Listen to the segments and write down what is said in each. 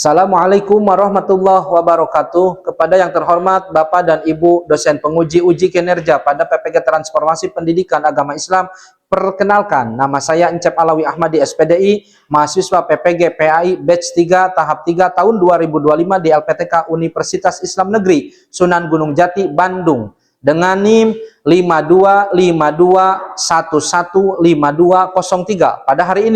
Assalamualaikum warahmatullahi wabarakatuh. Kepada yang terhormat Bapak dan Ibu dosen penguji uji kinerja pada PPG Transformasi Pendidikan Agama Islam, perkenalkan nama saya Encep Alawi Ahmadi SPDI, mahasiswa PPG PAI batch 3 tahap 3 tahun 2025 di LPTK Universitas Islam Negeri Sunan Gunung Jati, Bandung dengan NIM 5252115203. Pada hari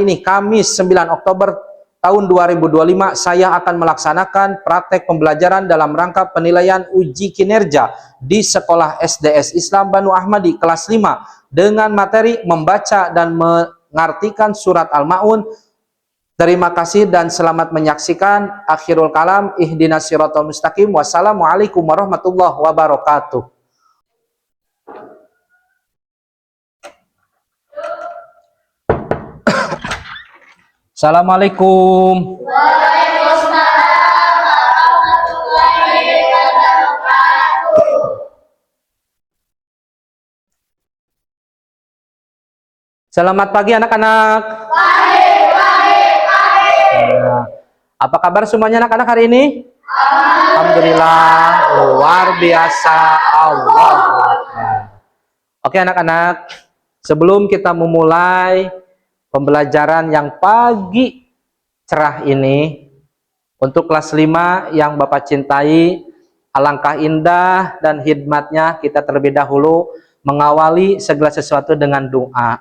ini Kamis 9 Oktober tahun 2025, saya akan melaksanakan praktek pembelajaran dalam rangka penilaian uji kinerja di Sekolah SDS Islam Banu Ahmadi kelas 5 dengan materi membaca dan mengartikan surat Al-Ma'un. Terima kasih dan selamat menyaksikan. Akhirul kalam, ihdinas siratal mustaqim. Wassalamualaikum warahmatullahi wabarakatuh. Assalamualaikum. Waalaikumsalam warahmatullahi wabarakatuh. Selamat pagi anak-anak. Apa kabar semuanya anak-anak hari ini? Alhamdulillah, luar biasa. Allah. Oke anak-anak, sebelum kita memulai pembelajaran yang pagi cerah ini, untuk kelas 5 yang Bapak cintai, alangkah indah dan hikmatnya kita terlebih dahulu mengawali segala sesuatu dengan doa,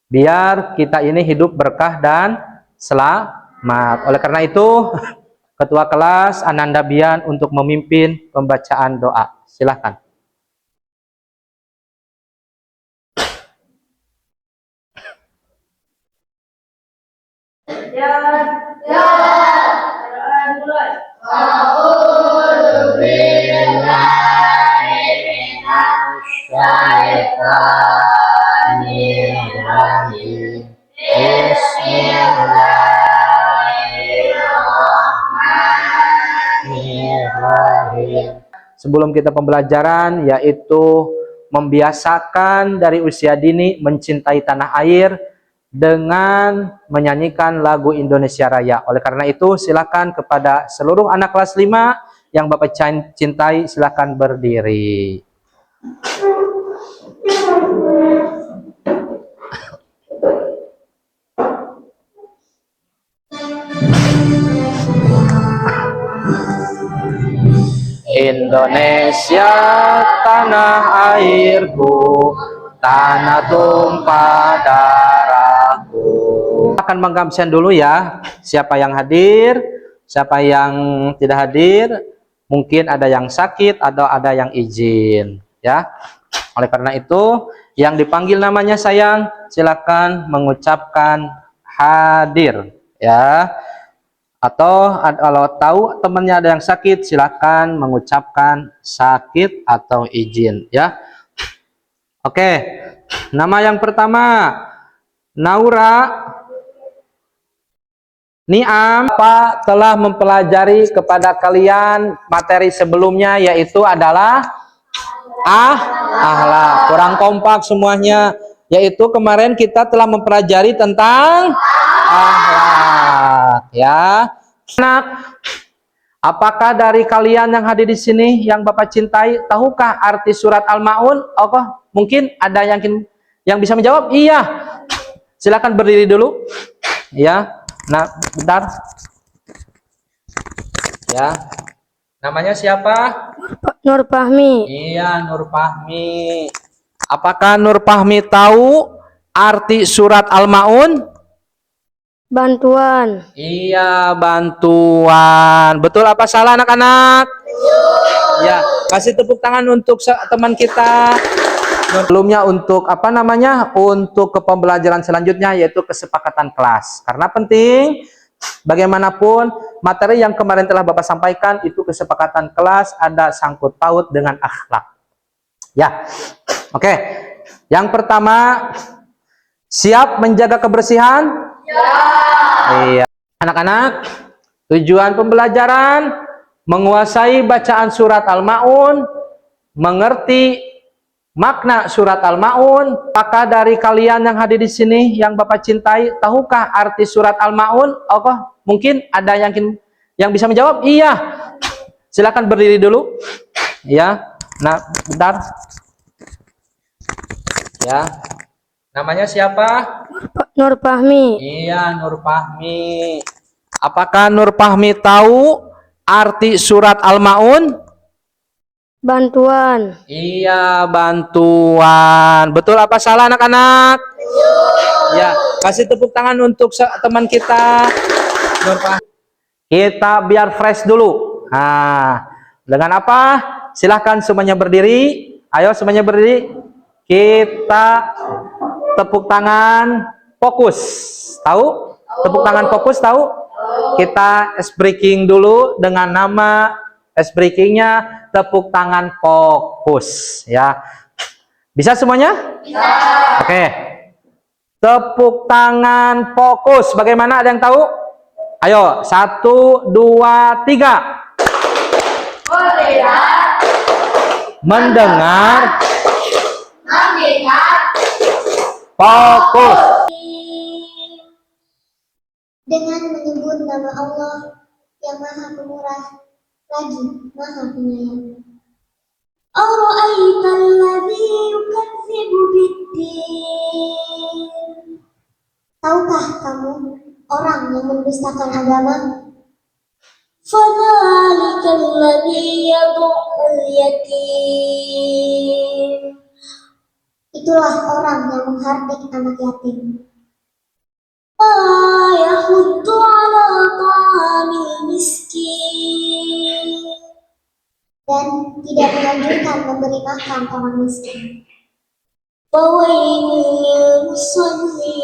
biar kita ini hidup berkah dan selamat. Oleh karena itu, Ketua kelas Ananda Bian untuk memimpin pembacaan doa. Silahkan. Sebelum kita pembelajaran, yaitu membiasakan dari usia dini mencintai tanah air dengan menyanyikan lagu Indonesia Raya. Oleh karena itu, silakan kepada seluruh anak kelas 5 yang Bapak cintai, silakan berdiri. Indonesia tanah airku, tanah tumpah darahku. Akan mengabsen dulu ya, siapa yang hadir, siapa yang tidak hadir, mungkin ada yang sakit atau ada yang izin ya. Oleh karena itu, yang dipanggil namanya sayang, silakan mengucapkan hadir ya. Atau kalau tahu temannya ada yang sakit, silakan mengucapkan sakit atau izin ya. Oke, nama yang pertama Naura Niam. Pak telah mempelajari kepada kalian materi sebelumnya, yaitu adalah akhlak. Kurang kompak semuanya, yaitu kemarin kita telah mempelajari tentang akhlak ya. Nah, apakah dari kalian yang hadir di sini yang Bapak cintai, tahukah arti surat Al-Ma'un? Mungkin ada yang bisa menjawab? Iya. Silakan berdiri dulu. Ya. Nah, bentar. Ya. Namanya siapa? Nur Fahmi. Iya, Nur Fahmi. Apakah Nur Fahmi tahu arti surat Al-Ma'un? Bantuan. Iya, bantuan. Betul apa salah anak-anak? Ya, kasih tepuk tangan untuk teman kita. Sebelumnya untuk untuk ke pembelajaran selanjutnya, yaitu kesepakatan kelas. Karena penting, bagaimanapun materi yang kemarin telah Bapak sampaikan itu kesepakatan kelas ada sangkut paut dengan akhlak. Ya. Oke. Yang pertama, siap menjaga kebersihan? Ya. Iya. Anak-anak, tujuan pembelajaran menguasai bacaan surat Al-Ma'un, mengerti, makna surat Al-Maun? Apakah dari kalian yang hadir di sini yang Bapak cintai, tahukah arti surat Al-Maun? Apa? Mungkin ada yang bisa menjawab? Iya. Silakan berdiri dulu. Ya. Nah, bentar. Ya. Namanya siapa? Nur Fahmi. Iya, Nur Fahmi. Apakah Nur Fahmi tahu arti surat Al-Maun? Bantuan. Iya, bantuan. Betul apa salah anak-anak? Ya, kasih tepuk tangan untuk teman kita. Nur Fahmi. Kita biar fresh dulu. Nah, dengan apa? Silahkan semuanya berdiri. Ayo semuanya berdiri. Kita tepuk tangan fokus. Tahu? Tepuk tangan fokus tahu? Kita ice breaking dulu dengan nama ice breakingnya tepuk tangan fokus ya. Bisa semuanya? Bisa. Oke. Tepuk tangan fokus. Bagaimana, ada yang tahu? Ayo, 1, 2, 3. Melihat, Mendengar, mendengar, fokus. Dengan menyebut nama Allah yang Maha Pemurah lagi Maha Penyayang. Ara'aital ladzi yukadzibu biddin. Tahukah kamu orang yang mendustakan agama? Fadzalikal ladzi yad'ul yatim. Itulah orang yang menghardik anak yatim. Yahuddu ala ta'amil miskin, dan tidak menganjurkan memberi makan orang miskin. Fawailul lil musallin,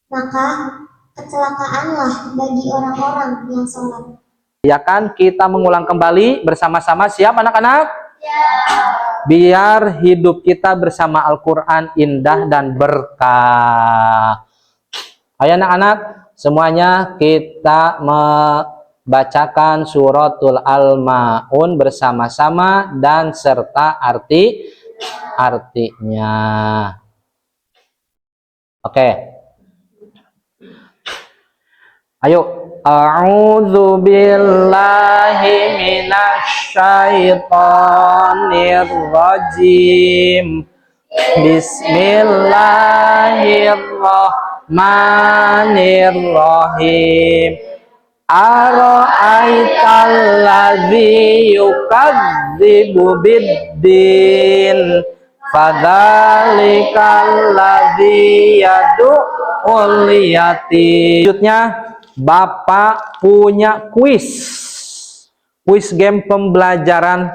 maka kecelakaanlah bagi orang-orang yang sholat. Ya kan, kita mengulang kembali bersama-sama. Siap anak-anak? Biar hidup kita bersama Al-Quran indah dan berkah. Ayo anak-anak, semuanya kita membacakan suratul Al-Maun bersama-sama dan serta artinya. Oke. Ayo. A'udzu billahi minasyaitonir rajim. Bismillahirrahmanirrahim. Ara'aital ladzi yukadzibu biddin. Fadzalikal ladzi yad'ul yatim. Selanjutnya, Bapak punya kuis game pembelajaran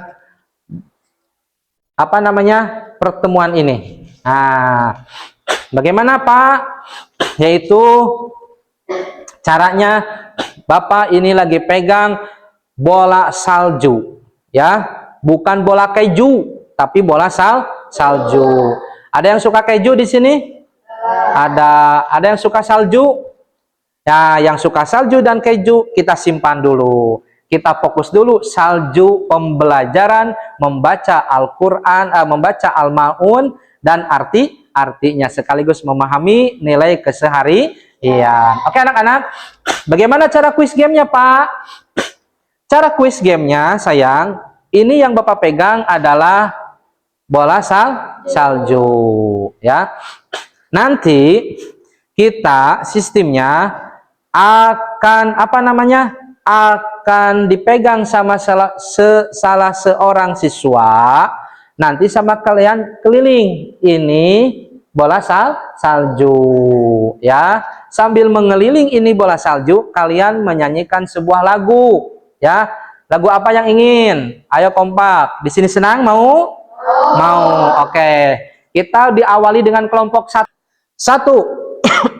apa namanya pertemuan ini. Nah, bagaimana Pak? Yaitu caranya, Bapak ini lagi pegang bola salju, ya, bukan bola keju, tapi bola salju. Ada yang suka keju di sini? Ada yang suka salju? Ya, yang suka salju dan keju kita simpan dulu. Kita fokus dulu salju pembelajaran membaca Al-Qur'an, membaca Al-Maun dan artinya sekaligus memahami nilai keseharian. Oke anak-anak, bagaimana cara kuis gamenya Pak? Cara kuis gamenya sayang, ini yang Bapak pegang adalah bola salju ya. Nanti kita sistemnya akan akan dipegang sama salah seorang siswa, nanti sama kalian keliling ini bola salju ya. Sambil mengeliling ini bola salju, kalian menyanyikan sebuah lagu ya. Lagu apa yang ingin? Ayo kompak. Di sini senang? Mau? Oke. Kita diawali dengan kelompok satu.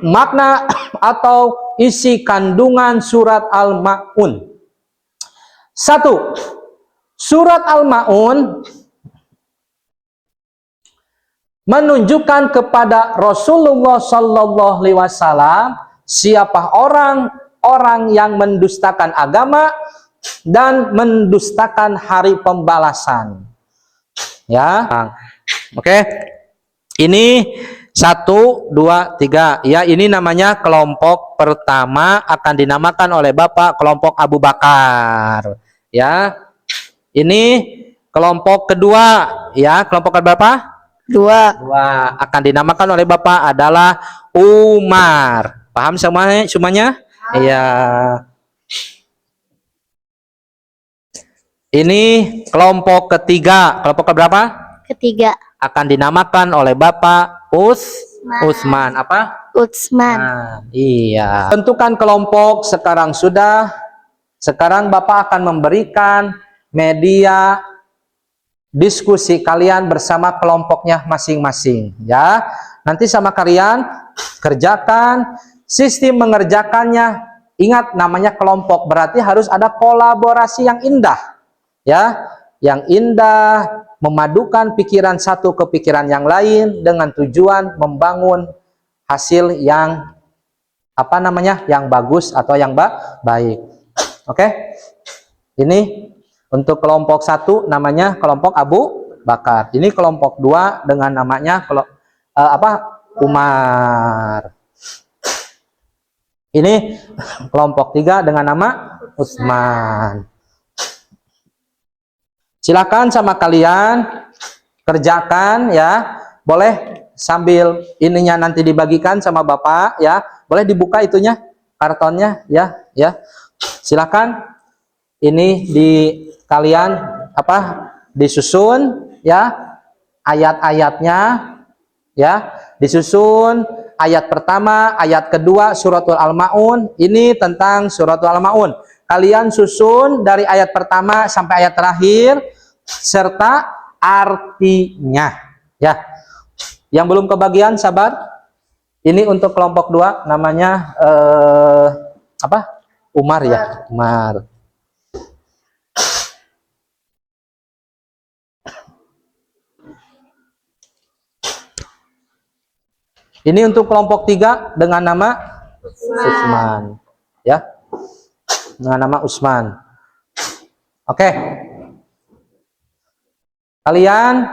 Makna atau isi kandungan surat Al-Maun. 1. Surat Al-Maun menunjukkan kepada Rasulullah Shallallahu Alaihi Wasallam siapa orang yang mendustakan agama dan mendustakan hari pembalasan. Ya. Oke. Ini 1, 2, 3. Ya, ini namanya kelompok pertama akan dinamakan oleh Bapak kelompok Abu Bakar. Ya. Ini kelompok kedua, ya, kelompok berapa? 2. Dua akan dinamakan oleh Bapak adalah Umar. Paham semuanya? Iya. Ini kelompok ketiga. Kelompok berapa? Ketiga. Akan dinamakan oleh Bapak Utsman. Apa? Utsman. Nah, iya. Tentukan kelompok sekarang sudah. Sekarang Bapak akan memberikan media diskusi kalian bersama kelompoknya masing-masing, ya. Nanti sama kalian kerjakan sistem mengerjakannya. Ingat, namanya kelompok berarti harus ada kolaborasi yang indah, ya, yang indah, memadukan pikiran satu ke pikiran yang lain dengan tujuan membangun hasil yang apa namanya, yang bagus atau yang baik. Oke. Ini untuk kelompok 1 namanya kelompok Abu Bakar. Ini kelompok 2 dengan namanya Umar. Ini kelompok 3 dengan nama Utsman. Silakan sama kalian kerjakan, ya. Boleh sambil ininya nanti dibagikan sama Bapak, ya. Boleh dibuka itunya, kartonnya, ya, ya. Silakan. Ini di kalian disusun, ya, ayat-ayatnya, ya, disusun ayat pertama, ayat kedua suratul Al-Maun. Ini tentang suratul Al-Maun. Kalian susun dari ayat pertama sampai ayat terakhir serta artinya, ya. Yang belum kebagian sabar. Ini untuk kelompok 2 namanya Umar, ya, Umar. Ini untuk kelompok 3 dengan nama Utsman, ya, dengan nama Utsman. Oke. Kalian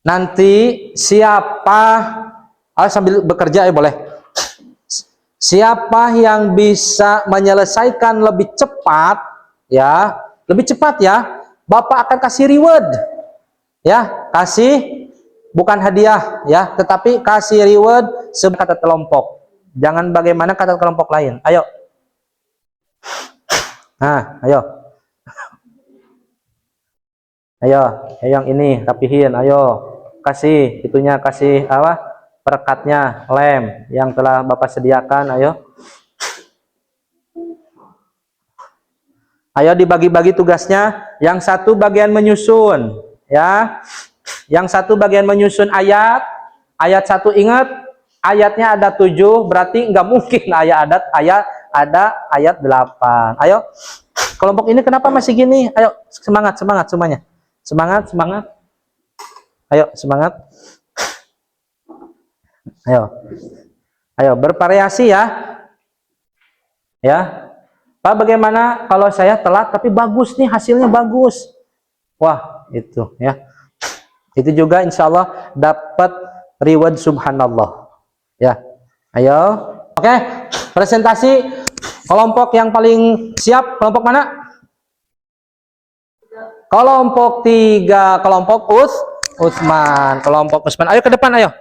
nanti sambil bekerja, ya, boleh. Siapa yang bisa menyelesaikan lebih cepat, ya, Bapak akan kasih reward, ya, kasih. Bukan hadiah, ya, tetapi kasih reward sebagai kata kelompok. Jangan bagaimana kata kelompok lain. Ayo. Nah, ayo. Ayo, yang ini rapihin, ayo. Kasih itunya, kasih perekatnya, lem yang telah Bapak sediakan, ayo. Ayo dibagi-bagi tugasnya. Yang satu bagian menyusun, ya. Yang satu bagian menyusun ayat 1, ingat ayatnya ada 7, berarti nggak mungkin ada ayat 8. Ayo, kelompok ini kenapa masih gini? Ayo, semangat semuanya, semangat. Ayo, semangat. Ayo bervariasi, ya, ya. Pak, bagaimana kalau saya telat tapi bagus nih, hasilnya bagus? Wah, itu, ya. Itu juga insya Allah dapat reward subhanallah, ya. Ayo. Oke, presentasi kelompok yang paling siap, kelompok mana? Kelompok 3, kelompok Utsman, kelompok Utsman. Ayo ke depan, ayo.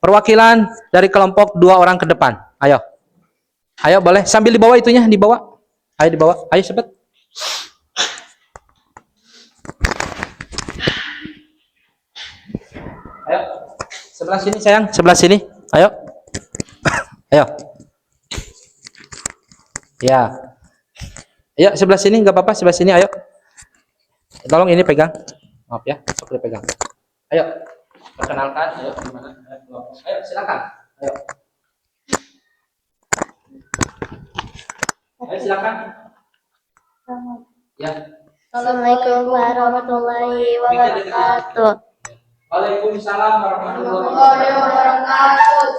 Perwakilan dari kelompok 2 orang ke depan. Ayo, boleh sambil dibawa itunya, dibawa. Ayo dibawa, ayo cepat. Ayo, sebelah sini sayang, sebelah sini. Ayo. Ayo. Ya. Ayo sebelah sini, nggak apa-apa, sebelah sini, ayo. Tolong ini pegang. Maaf ya, sok dipegang. Ayo. Perkenalkan, ayo gimana? Ayo, silakan. Ayo. Ayo silakan. Ya. Assalamualaikum warahmatullahi wabarakatuh. Waalaikumsalam warahmatullahi wabarakatuh.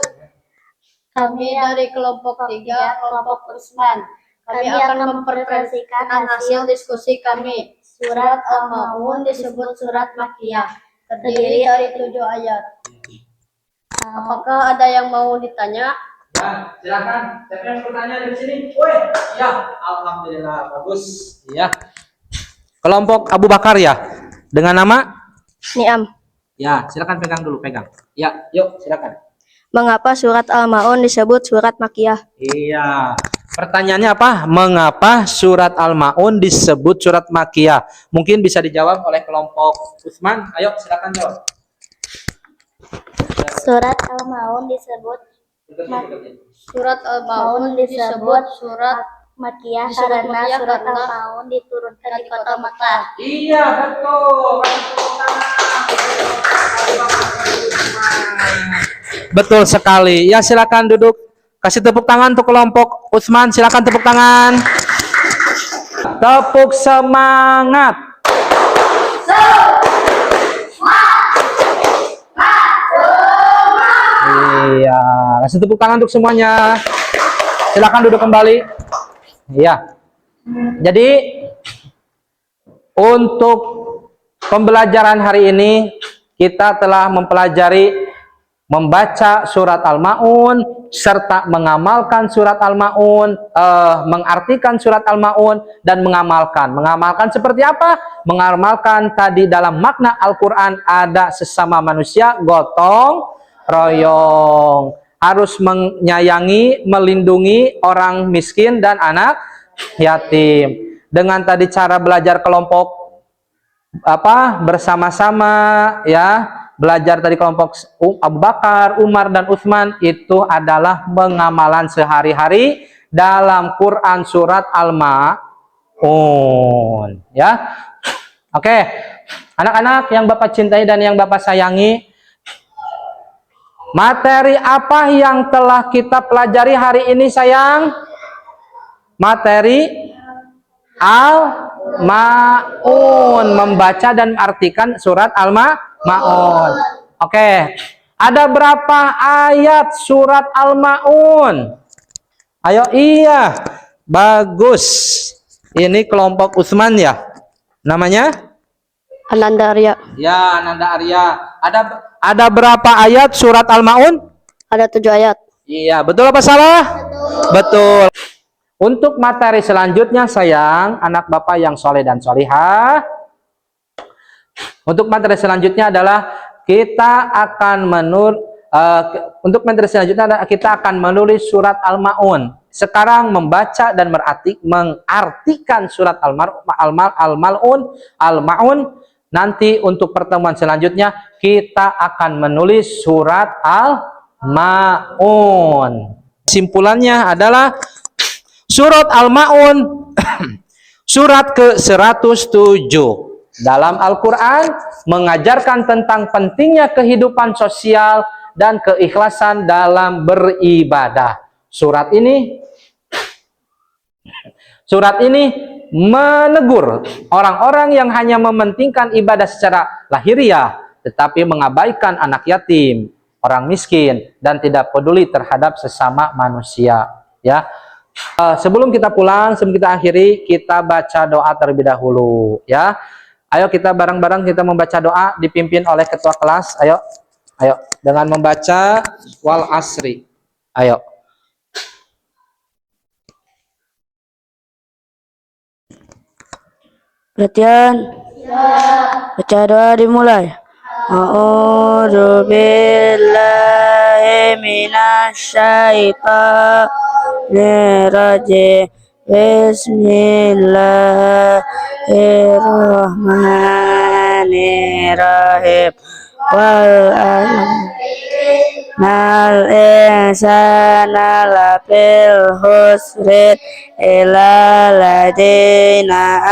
Kami dari kelompok 3, kelompok Utsman. Kami akan mempresentasikan hasil diskusi kami. Surat Al-Ma'un disebut surat Makkiyah, terdiri dari 7 ayat. Apakah ada yang mau ditanya? Ya, silakan. Siapa yang bertanya di sini? Woi, ya, alhamdulillah bagus. Ya. Kelompok Abu Bakar ya. Dengan nama? Ni'am. Ya, silakan pegang dulu, pegang. Ya, yuk silakan. Mengapa surat Al-Ma'un disebut surat Makkiyah? Iya. Pertanyaannya apa? Mengapa surat Al-Ma'un disebut surat Makkiyah? Mungkin bisa dijawab oleh kelompok Utsman. Ayo, silakan jawab. Surat Al-Ma'un disebut Surat Al-Ma'un disebut surat Makkiyah Disebut karena Makkiyah surat karena Al-Ma'un diturunkan di kota Makkah. Iya, betul. Betul sekali. Ya, silakan duduk. Kasih tepuk tangan untuk kelompok Utsman. Silakan tepuk tangan. Tepuk semangat. Iya, kasih tepuk tangan untuk semuanya. Silakan duduk kembali. Iya. Jadi untuk pembelajaran hari ini kita telah mempelajari membaca surat Al-Ma'un serta mengamalkan surat Al-Ma'un, mengartikan surat Al-Ma'un dan mengamalkan. Mengamalkan seperti apa? Mengamalkan tadi dalam makna Al-Qur'an ada sesama manusia gotong royong, harus menyayangi, melindungi orang miskin dan anak yatim. Dengan tadi cara belajar kelompok bersama-sama ya, belajar tadi kelompok Abu Bakar, Umar dan Utsman itu adalah pengamalan sehari-hari dalam Quran surat Al-Ma'un ya. Oke. Anak-anak yang Bapak cintai dan yang Bapak sayangi, materi apa yang telah kita pelajari hari ini sayang? Materi Al-Ma'un, membaca dan artikan surat Al-Ma'un. Oke. Ada berapa ayat surat Al-Ma'un? Ayo, iya. Bagus. Ini kelompok Utsman ya. Namanya? Ananda Arya. Ya, Ananda Arya. Ada berapa ayat surat Al-Ma'un? Ada 7 ayat. Iya, betul apa salah? Betul. Untuk materi selanjutnya sayang, anak Bapak yang soleh dan solihah. Untuk materi selanjutnya adalah kita akan menulis surat Al-Ma'un. Sekarang membaca dan mengartikan surat Al-Ma'un. Nanti untuk pertemuan selanjutnya kita akan menulis surat Al-Ma'un. Kesimpulannya adalah surat Al-Ma'un surat ke-107 dalam Al-Quran mengajarkan tentang pentingnya kehidupan sosial dan keikhlasan dalam beribadah. Surat ini menegur orang-orang yang hanya mementingkan ibadah secara lahiriah tetapi mengabaikan anak yatim, orang miskin dan tidak peduli terhadap sesama manusia ya. Sebelum kita pulang, sebelum kita akhiri, kita baca doa terlebih dahulu ya. Ayo kita bareng-bareng kita membaca doa dipimpin oleh ketua kelas. Ayo dengan membaca wal asri. Ayo. Perhatian. Baca doa dimulai. A'udzu billahi minasyaitonir rajim. Bismillahirrahmanirrahim. Mal insana lafil husrin illa ladina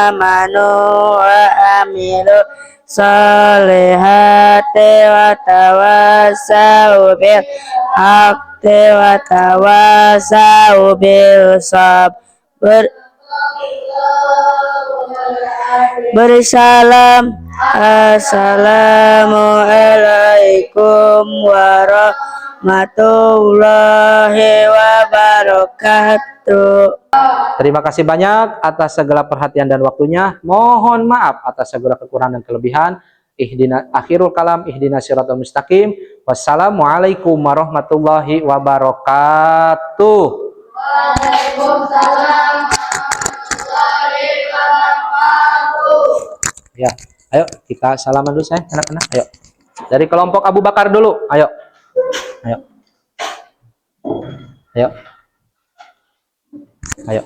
amanu wa amilu salihati wa tawassaw bil haqqi wa tawassaw bil sabr. Beri salam. Assalamualaikum warahmatullahi wabarakatuh. Terima kasih banyak atas segala perhatian dan waktunya. Mohon maaf atas segala kekurangan dan kelebihan. Akhirul kalam, ihdinas siratal mustaqim. Wassalamualaikum warahmatullahi wabarakatuh. Ya, ayo kita salaman dulu saya, anak-anak. Ayo. Dari kelompok Abu Bakar dulu. Ayo. Ayo. Ayo. Ayo.